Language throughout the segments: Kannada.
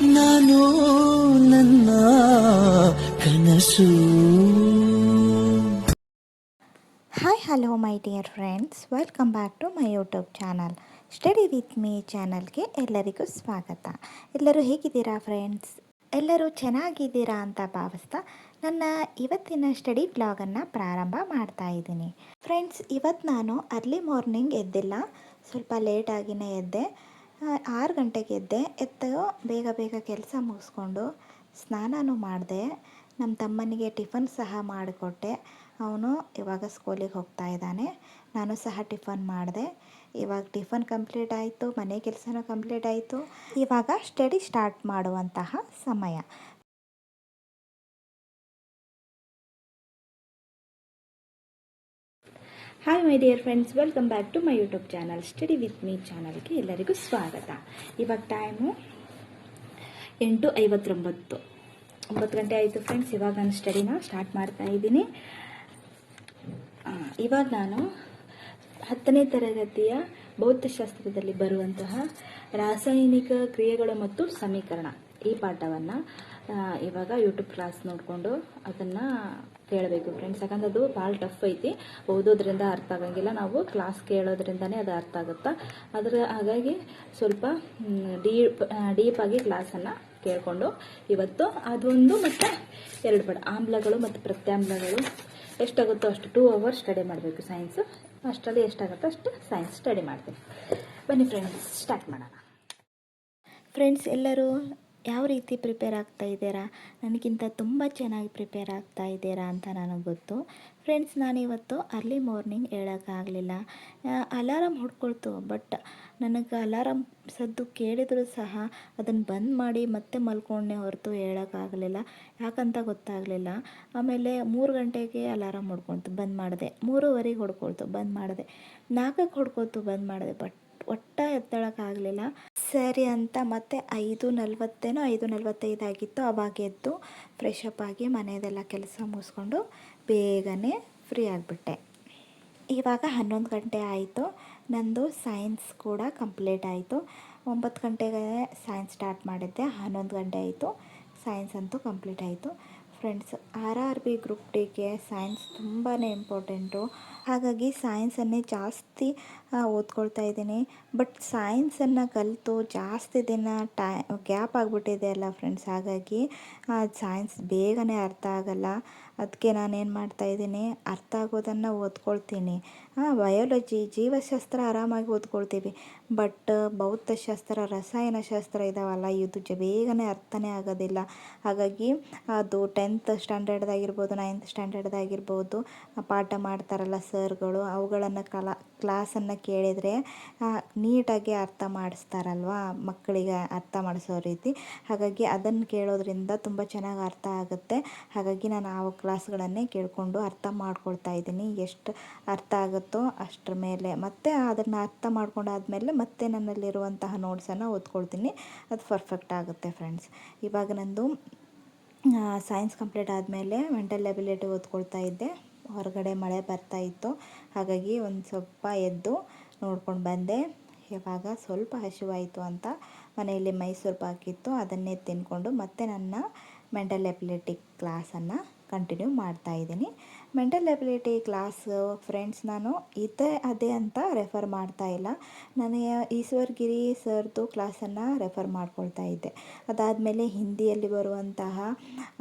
ನಾನು ನನ್ನ ಕನಸು. Hi hello my dear friends, welcome back to my YouTube channel study with me ಚಾನಲ್ಗೆ ಎಲ್ಲರಿಗೂ ಸ್ವಾಗತ. ಎಲ್ಲರೂ ಹೇಗಿದ್ದೀರಾ ಫ್ರೆಂಡ್ಸ್? ಎಲ್ಲರೂ ಚೆನ್ನಾಗಿದ್ದೀರಾ ಅಂತ ಭಾವಿಸ್ತಾ ನನ್ನ ಇವತ್ತಿನ ಸ್ಟಡಿ ವ್ಲಾಗನ್ನು ಪ್ರಾರಂಭ ಮಾಡ್ತಾ ಇದ್ದೀನಿ. ಫ್ರೆಂಡ್ಸ್, ಇವತ್ತು ನಾನು ಅರ್ಲಿ ಮಾರ್ನಿಂಗ್ ಎದ್ದಿಲ್ಲ, ಸ್ವಲ್ಪ ಲೇಟಾಗಿಯೇ ಎದ್ದೆ. 6 ಗಂಟೆಗೆ ಎದ್ದು ಬೇಗ ಬೇಗ ಕೆಲಸ ಮುಗಿಸ್ಕೊಂಡು ಸ್ನಾನನೂ ಮಾಡಿದೆ. ನಮ್ಮ ತಮ್ಮನಿಗೆ ಟಿಫನ್ ಸಹ ಮಾಡಿಕೊಟ್ಟೆ. ಅವನು ಇವಾಗ ಸ್ಕೂಲಿಗೆ ಹೋಗ್ತಾ ಇದ್ದಾನೆ. ನಾನು ಸಹ ಟಿಫನ್ ಮಾಡಿದೆ. ಇವಾಗ ಟಿಫನ್ ಕಂಪ್ಲೀಟ್ ಆಯಿತು, ಮನೆ ಕೆಲಸನೂ ಕಂಪ್ಲೀಟ್ ಆಯಿತು. ಇವಾಗ ಸ್ಟಡಿ ಸ್ಟಾರ್ಟ್ ಮಾಡುವಂತಹ ಸಮಯ. Hi my dear friends, welcome back to my YouTube channel study with me ಚಾನಲ್ಗೆ ಎಲ್ಲರಿಗೂ ಸ್ವಾಗತ. ಇವಾಗ ಟೈಮು 8:59, 9 ಗಂಟೆ ಆಯಿತು ಫ್ರೆಂಡ್ಸ್. ಇವಾಗ ನಾನು ಸ್ಟಡಿನ ಸ್ಟಾರ್ಟ್ ಮಾಡ್ತಾ ಇದ್ದೀನಿ. ಇವಾಗ ನಾನು 10ನೇ ತರಗತಿಯ ಭೌತಶಾಸ್ತ್ರದಲ್ಲಿ ಬರುವಂತಹ ರಾಸಾಯನಿಕ ಕ್ರಿಯೆಗಳು ಮತ್ತು ಸಮೀಕರಣ ಈ ಪಾಠವನ್ನು ಇವಾಗ ಯೂಟ್ಯೂಬ್ ಕ್ಲಾಸ್ ನೋಡಿಕೊಂಡು ಅದನ್ನು ಕೇಳಬೇಕು ಫ್ರೆಂಡ್ಸ್. ಯಾಕಂದ್ರೆ ಅದು ಭಾಳ ಟಫ್ ಐತಿ, ಓದೋದ್ರಿಂದ ಅರ್ಥ ಆಗಂಗಿಲ್ಲ, ನಾವು ಕ್ಲಾಸ್ ಕೇಳೋದ್ರಿಂದನೇ ಅದು ಅರ್ಥ ಆಗುತ್ತಾ. ಹಾಗಾಗಿ ಸ್ವಲ್ಪ ಡೀಪಾಗಿ ಕ್ಲಾಸನ್ನು ಕೇಳಿಕೊಂಡು ಇವತ್ತು ಅದೊಂದು ಮತ್ತು 2 ಪಾಠ ಆಮ್ಲಗಳು ಮತ್ತು ಪ್ರತ್ಯಾಮ್ಲಗಳು ಎಷ್ಟಾಗುತ್ತೋ ಅಷ್ಟು 2 ಅವರ್ಸ್ ಸ್ಟಡಿ ಮಾಡಬೇಕು ಸೈನ್ಸು. ಅಷ್ಟರಲ್ಲಿ ಎಷ್ಟಾಗುತ್ತೋ ಅಷ್ಟು ಸೈನ್ಸ್ ಸ್ಟಡಿ ಮಾಡ್ತೀನಿ. ಬನ್ನಿ ಫ್ರೆಂಡ್ಸ್, ಸ್ಟಾರ್ಟ್ ಮಾಡೋಣ. ಫ್ರೆಂಡ್ಸ್, ಎಲ್ಲರೂ ಯಾವ ರೀತಿ ಪ್ರಿಪೇರ್ ಆಗ್ತಾ ಇದ್ದೀರಾ? ನನಗಿಂತ ತುಂಬ ಚೆನ್ನಾಗಿ ಪ್ರಿಪೇರ್ ಆಗ್ತಾ ಇದ್ದೀರಾ ಅಂತ ನನಗೆ ಗೊತ್ತು. ಫ್ರೆಂಡ್ಸ್, ನಾನಿವತ್ತು ಅರ್ಲಿ ಮಾರ್ನಿಂಗ್ ಹೇಳೋಕ್ಕಾಗಲಿಲ್ಲ. ಅಲಾರಮ್ ಹೊಡ್ಕೊಳ್ತು, ಬಟ್ ನನಗೆ ಅಲಾರಮ್ ಸದ್ದು ಕೇಳಿದರೂ ಸಹ ಅದನ್ನು ಬಂದ್ ಮಾಡಿ ಮತ್ತೆ ಮಲ್ಕೊಂಡೆ ಹೊರತು ಹೇಳೋಕ್ಕಾಗಲಿಲ್ಲ. ಯಾಕಂತ ಗೊತ್ತಾಗಲಿಲ್ಲ. ಆಮೇಲೆ 3 ಗಂಟೆಗೆ ಅಲಾರಮ್ ಹೊಡ್ಕೊಳ್ತು, ಬಂದ್ ಮಾಡಿದೆ. 3:15 ಹೊಡ್ಕೊಳ್ತು, ಬಂದ್ ಮಾಡಿದೆ. 4ಕ್ಕೆ ಹೊಡ್ಕೊಳ್ತು, ಬಂದ್ ಮಾಡಿದೆ. ಬಟ್ ಎದ್ದೇಳೋಕ್ಕಾಗಲಿಲ್ಲ. ಸರಿ ಅಂತ ಮತ್ತೆ 5:40 5:45 ಆಗಿತ್ತು. ಅವಾಗ ಎದ್ದು ಫ್ರೆಶ್ ಅಪ್ ಆಗಿ ಮನೆಯದೆಲ್ಲ ಕೆಲಸ ಮುಗಿಸ್ಕೊಂಡು ಬೇಗನೆ ಫ್ರೀ ಆಗಿಬಿಟ್ಟೆ. ಇವಾಗ 11 ಗಂಟೆ ಆಯಿತು. ನಂದು ಸೈನ್ಸ್ ಕೂಡ ಕಂಪ್ಲೀಟ್ ಆಯಿತು. 9 ಗಂಟೆಗೆ ಸೈನ್ಸ್ ಸ್ಟಾರ್ಟ್ ಮಾಡಿದ್ದೆ, 11 ಗಂಟೆ ಆಯಿತು. ಸೈನ್ಸ್ ಅಂತೂ ಕಂಪ್ಲೀಟ್ ಆಯಿತು. ಫ್ರೆಂಡ್ಸ್, RRB ಗ್ರೂಪ್ ಡಿಗೆ ಸೈನ್ಸ್ ತುಂಬಾ ಇಂಪಾರ್ಟೆಂಟು. ಹಾಗಾಗಿ ಸೈನ್ಸನ್ನೇ ಜಾಸ್ತಿ ಓದ್ಕೊಳ್ತಾ ಇದ್ದೀನಿ. ಬಟ್ ಸೈನ್ಸನ್ನು ಕಲಿತು ಜಾಸ್ತಿ ದಿನ ಗ್ಯಾಪ್ ಆಗಿಬಿಟ್ಟಿದೆ ಅಲ್ಲ ಫ್ರೆಂಡ್ಸ್. ಹಾಗಾಗಿ ಸೈನ್ಸ್ ಬೇಗನೆ ಅರ್ಥ ಆಗಲ್ಲ. ಅದಕ್ಕೆ ನಾನೇನು ಮಾಡ್ತಾಯಿದ್ದೀನಿ, ಅರ್ಥ ಆಗೋದನ್ನು ಓದ್ಕೊಳ್ತೀನಿ. ಬಯೋಲಜಿ, ಜೀವಶಾಸ್ತ್ರ ಆರಾಮಾಗಿ ಓದ್ಕೊಳ್ತೀವಿ. ಬಟ್ ಭೌತಶಾಸ್ತ್ರ, ರಸಾಯನಶಾಸ್ತ್ರ ಇದಾವಲ್ಲ, ಇದು ಬೇಗನೆ ಅರ್ಥನೇ ಆಗೋದಿಲ್ಲ. ಹಾಗಾಗಿ ಅದು 10th ಸ್ಟ್ಯಾಂಡರ್ಡ್ದಾಗಿರ್ಬೋದು, 9th ಸ್ಟ್ಯಾಂಡರ್ಡ್ದಾಗಿರ್ಬೋದು ಪಾಠ ಮಾಡ್ತಾರಲ್ಲ ಸರ್ಗಳು, ಅವುಗಳನ್ನು ಕ್ಲಾಸನ್ನು ಕೇಳಿದರೆ ನೀಟಾಗಿ ಅರ್ಥ ಮಾಡಿಸ್ತಾರಲ್ವ, ಮಕ್ಕಳಿಗೆ ಅರ್ಥ ಮಾಡಿಸೋ ರೀತಿ. ಹಾಗಾಗಿ ಅದನ್ನು ಕೇಳೋದ್ರಿಂದ ತುಂಬ ಚೆನ್ನಾಗಿ ಅರ್ಥ ಆಗುತ್ತೆ. ಹಾಗಾಗಿ ನಾನು ಆ ಕ್ಲಾಸ್ಗಳನ್ನೇ ಕೇಳಿಕೊಂಡು ಅರ್ಥ ಮಾಡ್ಕೊಳ್ತಾ ಇದ್ದೀನಿ. ಎಷ್ಟು ಅರ್ಥ ಆಗುತ್ತೋ ಅಷ್ಟರ ಮೇಲೆ ಮತ್ತೆ ಅದನ್ನು ಅರ್ಥ ಮಾಡ್ಕೊಂಡಾದ್ಮೇಲೆ ಮತ್ತೆ ನನ್ನಲ್ಲಿರುವಂತಹ ನೋಟ್ಸನ್ನು ಓದ್ಕೊಳ್ತೀನಿ. ಅದು ಪರ್ಫೆಕ್ಟ್ ಆಗುತ್ತೆ ಫ್ರೆಂಡ್ಸ್. ಇವಾಗ ನಂದು ಸೈನ್ಸ್ ಕಂಪ್ಲೀಟ್ ಆದಮೇಲೆ ಮೆಂಟಲ್ ಎಬಿಲಿಟಿ ಓದ್ಕೊಳ್ತಾ ಇದ್ದೆ. ಹೊರಗಡೆ ಮಳೆ ಬರ್ತಾ ಇತ್ತು, ಹಾಗಾಗಿ ಒಂದು ಸ್ವಲ್ಪ ಎದ್ದು ನೋಡ್ಕೊಂಡು ಬಂದೆ. ಇವಾಗ ಸ್ವಲ್ಪ ಹಸಿವಾಯಿತು ಅಂತ ಮನೆಯಲ್ಲಿ ಮೈಸೂರು ಪಾಕ್ ಇತ್ತು, ಅದನ್ನೇ ತಿಂದ್ಕೊಂಡು ಮತ್ತೆ ನನ್ನ ಮೆಂಟಲ್ ಎಬಿಲಿಟಿ ಕ್ಲಾಸನ್ನು ಕಂಟಿನ್ಯೂ ಮಾಡ್ತಾಯಿದ್ದೀನಿ. ಮೆಂಟಲ್ ಎಬಿಲಿಟಿ ಕ್ಲಾಸು ಫ್ರೆಂಡ್ಸ್, ನಾನು ಅದೇ ಅಂತ ರೆಫರ್ ಮಾಡ್ತಾ ಇಲ್ಲ. ನಾನು ಈಶ್ವರ್ಗಿರಿ ಸರ್ದು ಕ್ಲಾಸನ್ನು ರೆಫರ್ ಮಾಡ್ಕೊಳ್ತಾ ಇದ್ದೆ. ಅದಾದಮೇಲೆ ಹಿಂದಿಯಲ್ಲಿ ಬರುವಂತಹ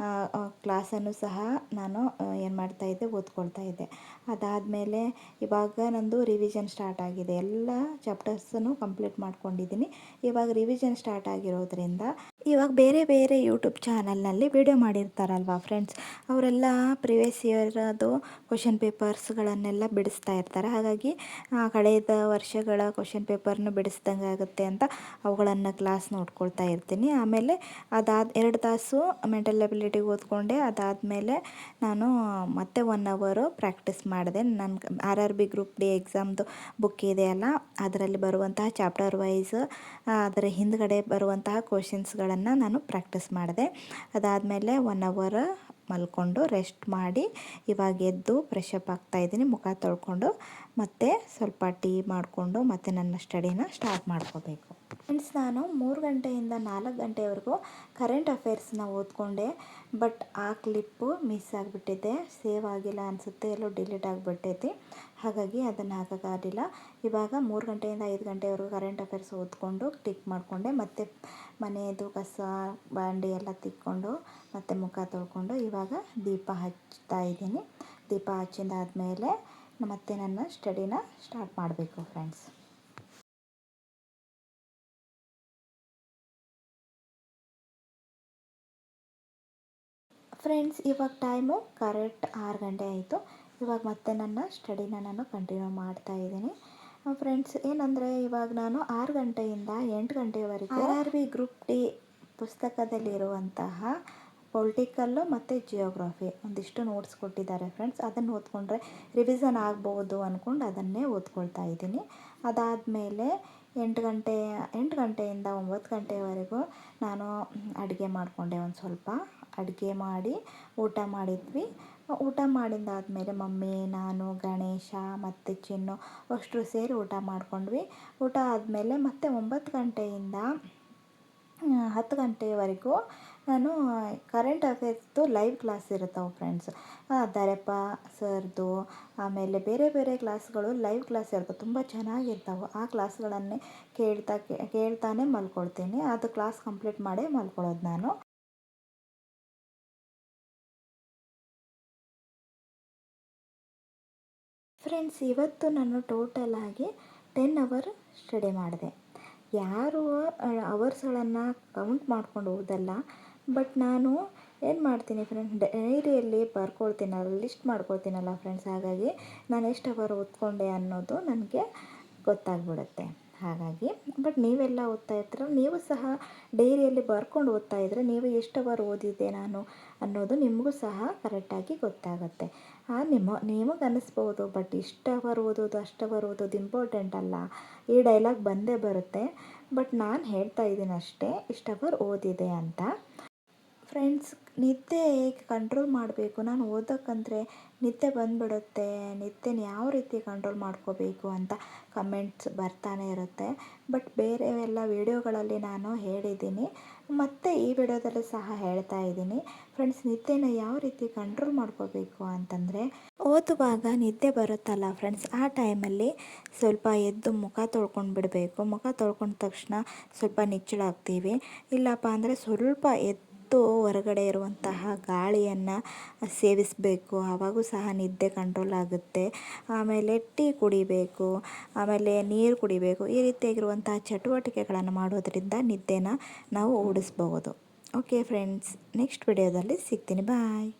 ಕ್ಲಾಸನ್ನು ಸಹ ನಾನು ಏನು ಮಾಡ್ತಾಯಿದ್ದೆ, ಓದ್ಕೊಳ್ತಾ ಇದ್ದೆ. ಅದಾದಮೇಲೆ ಇವಾಗ ನಂದು ರಿವಿಷನ್ ಸ್ಟಾರ್ಟ್ ಆಗಿದೆ. ಎಲ್ಲ ಚಾಪ್ಟರ್ಸನ್ನು ಕಂಪ್ಲೀಟ್ ಮಾಡ್ಕೊಂಡಿದ್ದೀನಿ. ಇವಾಗ ರಿವಿಷನ್ ಸ್ಟಾರ್ಟ್ ಆಗಿರೋದ್ರಿಂದ ಇವಾಗ ಬೇರೆ ಬೇರೆ ಯೂಟ್ಯೂಬ್ ಚಾನಲ್ನಲ್ಲಿ ವಿಡಿಯೋ ಮಾಡಿರ್ತಾರಲ್ವ ಫ್ರೆಂಡ್ಸ್, ಅವರೆಲ್ಲ ಪ್ರಿವಿಯಸ್ ಇಯರದು ಕ್ವಶನ್ ಪೇಪರ್ಸ್ಗಳನ್ನೆಲ್ಲ ಬಿಡಿಸ್ತಾ ಇರ್ತಾರೆ. ಹಾಗಾಗಿ ಕಳೆದ ವರ್ಷಗಳ ಕ್ವಶನ್ ಪೇಪರ್ನ ಬಿಡಿಸ್ದಂಗೆ ಆಗುತ್ತೆ ಅಂತ ಅವುಗಳನ್ನು ಕ್ಲಾಸ್ ನೋಡ್ಕೊಳ್ತಾ ಇರ್ತೀನಿ. ಆಮೇಲೆ 2 ತಾಸು ಮೆಂಟಲ್ ಎಬಿಲಿಟಿ ಓದ್ಕೊಂಡೆ. ಅದಾದಮೇಲೆ ನಾನು ಮತ್ತೆ 1 ಅವರ್ ಪ್ರಾಕ್ಟೀಸ್ ಮಾಡಿದೆ. ನನ್ನ RRB ಗ್ರೂಪ್ ಡಿ ಎಕ್ಸಾಮ್ದು ಬುಕ್ ಇದೆಯಲ್ಲ, ಅದರಲ್ಲಿ ಬರುವಂತಹ ಚಾಪ್ಟರ್ ವೈಸ್ ಅದರ ಹಿಂದ್ಗಡೆ ಬರುವಂತಹ ಕ್ವಶನ್ಸ್ಗಳನ್ನು ನಾನು ಪ್ರಾಕ್ಟೀಸ್ ಮಾಡಿದೆ. ಅದಾದಮೇಲೆ 1 ಅವರ್ ಮಲ್ಕೊಂಡು ರೆಸ್ಟ್ ಮಾಡಿ ಇವಾಗ ಎದ್ದು ಫ್ರೆಶ್ ಅಪ್ ಆಗ್ತಾಯಿದ್ದೀನಿ. ಮುಖ ತೊಳ್ಕೊಂಡು ಮತ್ತೆ ಸ್ವಲ್ಪ ಟೀ ಮಾಡಿಕೊಂಡು ಮತ್ತೆ ನನ್ನ ಸ್ಟಡಿನ ಸ್ಟಾರ್ಟ್ ಮಾಡ್ಕೋಬೇಕು. ಫ್ರೆಂಡ್ಸ್, ನಾನು 3 ಗಂಟೆಯಿಂದ 4 ಗಂಟೆವರೆಗೂ ಕರೆಂಟ್ ಅಫೇರ್ಸ್ನ ಓದ್ಕೊಂಡೆ. ಬಟ್ ಆ ಕ್ಲಿಪ್ಪು ಮಿಸ್ ಆಗಿಬಿಟ್ಟಿದೆ, ಸೇವ್ ಆಗಿಲ್ಲ ಅನಿಸುತ್ತೆ, ಎಲ್ಲೋ ಡಿಲೀಟ್ ಆಗಿಬಿಟ್ಟೈತಿ. ಹಾಗಾಗಿ ಅದನ್ನು ಹಾಕೋಕ್ಕಾಗಲಿಲ್ಲ. ಇವಾಗ 3 ಗಂಟೆಯಿಂದ 5 ಗಂಟೆವರೆಗೂ ಕರೆಂಟ್ ಅಫೇರ್ಸ್ ಓದ್ಕೊಂಡು ಟಿಕ್ ಮಾಡಿಕೊಂಡೆ. ಮತ್ತು ಮನೆಯದು ಕಸ ಬಾಂಡೆ ಎಲ್ಲ ತಿಕ್ಕೊಂಡು ಮತ್ತು ಮುಖ ತೊಳ್ಕೊಂಡು ಇವಾಗ ದೀಪ ಹಚ್ತಾ ಇದ್ದೀನಿ. ದೀಪ ಹಚ್ಚಿದಾದ್ಮೇಲೆ ಮತ್ತೆ ನನ್ನ ಸ್ಟಡಿನ ಸ್ಟಾರ್ಟ್ ಮಾಡಬೇಕು ಫ್ರೆಂಡ್ಸ್. ಫ್ರೆಂಡ್ಸ್, ಇವಾಗ ಟೈಮು ಕರೆಕ್ಟ್ 6 ಗಂಟೆ ಆಯಿತು. ಇವಾಗ ಮತ್ತೆ ನನ್ನ ಸ್ಟಡಿನ ನಾನು ಕಂಟಿನ್ಯೂ ಮಾಡ್ತಾ ಇದ್ದೀನಿ. ಫ್ರೆಂಡ್ಸ್, ಏನಂದರೆ ಇವಾಗ ನಾನು 6 ಗಂಟೆಯಿಂದ 8 ಗಂಟೆವರೆಗೂ RRB ಗ್ರೂಪ್ ಡಿ ಪುಸ್ತಕದಲ್ಲಿರುವಂತಹ ಪೊಲಿಟಿಕಲ್ಲು ಮತ್ತು ಜಿಯೋಗ್ರಫಿ ಒಂದಿಷ್ಟು ನೋಟ್ಸ್ ಕೊಟ್ಟಿದ್ದಾರೆ ಫ್ರೆಂಡ್ಸ್. ಅದನ್ನು ಓದ್ಕೊಂಡ್ರೆ ರಿವಿಷನ್ ಆಗ್ಬೋದು ಅಂದ್ಕೊಂಡು ಅದನ್ನೇ ಓದ್ಕೊಳ್ತಾ ಇದ್ದೀನಿ. ಅದಾದಮೇಲೆ 8 ಗಂಟೆಯಿಂದ 9 ಗಂಟೆವರೆಗೂ ನಾನು ಅಡುಗೆ ಮಾಡಿಕೊಂಡೆ. ಒಂದು ಸ್ವಲ್ಪ ಅಡುಗೆ ಮಾಡಿ ಊಟ ಮಾಡಿದ್ವಿ. ಊಟ ಮಾಡಿದ್ದಾದಮೇಲೆ ಮಮ್ಮಿ, ನಾನು, ಗಣೇಶ ಮತ್ತು ಚಿನ್ನು ಅಷ್ಟರು ಸೇರಿ ಊಟ ಮಾಡ್ಕೊಂಡ್ವಿ. ಊಟ ಆದಮೇಲೆ ಮತ್ತೆ 9 ಗಂಟೆಯಿಂದ 10 ಗಂಟೆವರೆಗೂ ನಾನು ಕರೆಂಟ್ ಅಫೇರ್ಸ್ದು ಲೈವ್ ಕ್ಲಾಸ್ ಇರುತ್ತವೆ ಫ್ರೆಂಡ್ಸ್. ದರೆಪ ಸರ್ದು ಆಮೇಲೆ ಬೇರೆ ಬೇರೆ ಕ್ಲಾಸ್ಗಳು ಲೈವ್ ಕ್ಲಾಸ್ ಇರ್ತವೆ, ತುಂಬ ಚೆನ್ನಾಗಿರ್ತಾವೆ. ಆ ಕ್ಲಾಸ್ಗಳನ್ನೇ ಕೇಳ್ತಾನೆ ಮಲ್ಕೊಳ್ತೀನಿ. ಅದು ಕ್ಲಾಸ್ ಕಂಪ್ಲೀಟ್ ಮಾಡೇ ಮಲ್ಕೊಳ್ಳೋದು ನಾನು. ಫ್ರೆಂಡ್ಸ್, ಇವತ್ತು ನಾನು ಟೋಟಲಾಗಿ 10 ಅವರ್ ಸ್ಟಡಿ ಮಾಡಿದೆ. ಯಾರು ಅವರ್ಸ್ಗಳನ್ನು ಕೌಂಟ್ ಮಾಡ್ಕೊಂಡು ಓದಲ್ಲ. ಬಟ್ ನಾನು ಏನು ಮಾಡ್ತೀನಿ ಫ್ರೆಂಡ್ಸ್, ಡೈರಿಯಲ್ಲಿ ಬರ್ಕೊಳ್ತೀನಲ್ಲ, ಲಿಸ್ಟ್ ಮಾಡ್ಕೊಳ್ತೀನಲ್ಲ ಫ್ರೆಂಡ್ಸ್. ಹಾಗಾಗಿ ನಾನು ಎಷ್ಟು ಅವರ್ ಓದ್ಕೊಂಡೆ ಅನ್ನೋದು ನನಗೆ ಗೊತ್ತಾಗ್ಬಿಡುತ್ತೆ. ಹಾಗಾಗಿ ಬಟ್ ನೀವೆಲ್ಲ ಓದ್ತಾ ಇರ್ತೀರ, ನೀವು ಸಹ ಡೈರಿಯಲ್ಲಿ ಬರ್ಕೊಂಡು ಓದ್ತಾ ಇದ್ದರೆ ನೀವು ಎಷ್ಟು ಅವರ್ ಓದಿದ್ದೆ ನಾನು ಅನ್ನೋದು ನಿಮಗೂ ಸಹ ಕರೆಕ್ಟಾಗಿ ಗೊತ್ತಾಗುತ್ತೆ. ನಿಮಗೆ ಅನ್ನಿಸ್ಬೋದು, ಬಟ್ ಇಷ್ಟು ಅವರ್ ಓದೋದು ಅಷ್ಟು ಅವರ್ ಓದೋದು ಇಂಪಾರ್ಟೆಂಟ್ ಅಲ್ಲ, ಈ ಡೈಲಾಗ್ ಬಂದೇ ಬರುತ್ತೆ. ಬಟ್ ನಾನು ಹೇಳ್ತಾ ಇದ್ದೀನಿ ಅಷ್ಟೇ, ಇಷ್ಟು ಅವರ್ ಓದಿದೆ ಅಂತ. ಫ್ರೆಂಡ್ಸ್, ನಿದ್ದೆ ಹೇಗೆ ಕಂಟ್ರೋಲ್ ಮಾಡಬೇಕು, ನಾನು ಓದೋಕ್ಕಂದರೆ ನಿದ್ದೆ ಬಂದುಬಿಡುತ್ತೆ, ನಿದ್ದೆನ ಯಾವ ರೀತಿ ಕಂಟ್ರೋಲ್ ಮಾಡ್ಕೋಬೇಕು ಅಂತ ಕಮೆಂಟ್ಸ್ ಬರ್ತಾನೆ ಇರುತ್ತೆ. ಬಟ್ ಬೇರೆ ಎಲ್ಲ ವೀಡಿಯೋಗಳಲ್ಲಿ ನಾನು ಹೇಳಿದ್ದೀನಿ, ಮತ್ತು ಈ ವಿಡಿಯೋದಲ್ಲೂ ಸಹ ಹೇಳ್ತಾ ಇದ್ದೀನಿ ಫ್ರೆಂಡ್ಸ್. ನಿದ್ದೆನ ಯಾವ ರೀತಿ ಕಂಟ್ರೋಲ್ ಮಾಡ್ಕೋಬೇಕು ಅಂತಂದರೆ, ಓದುವಾಗ ನಿದ್ದೆ ಬರುತ್ತಲ್ಲ ಫ್ರೆಂಡ್ಸ್, ಆ ಟೈಮಲ್ಲಿ ಸ್ವಲ್ಪ ಎದ್ದು ಮುಖ ತೊಳ್ಕೊಂಡು ಬಿಡಬೇಕು. ಮುಖ ತೊಳ್ಕೊಂಡ ತಕ್ಷಣ ಸ್ವಲ್ಪ ನಿಚ್ಚಳಾಗ್ತೀವಿ. ಇಲ್ಲಪ್ಪ ಅಂದರೆ ಸ್ವಲ್ಪ ಎದ್ದು ಹೊರಗಡೆ ಇರುವಂತಹ ಗಾಳಿಯನ್ನು ಸೇವಿಸಬೇಕು, ಆವಾಗೂ ಸಹ ನಿದ್ದೆ ಕಂಟ್ರೋಲ್ ಆಗುತ್ತೆ. ಆಮೇಲೆ ಟೀ ಕುಡಿಬೇಕು, ಆಮೇಲೆ ನೀರು ಕುಡಿಬೇಕು. ಈ ರೀತಿಯಾಗಿರುವಂತಹ ಚಟುವಟಿಕೆಗಳನ್ನು ಮಾಡೋದರಿಂದ ನಿದ್ದೆನ ನಾವು ಓಡಿಸ್ಬಹುದು. ಓಕೆ ಫ್ರೆಂಡ್ಸ್, ನೆಕ್ಸ್ಟ್ ವಿಡಿಯೋದಲ್ಲಿ ಸಿಗ್ತೀನಿ. ಬಾಯ್.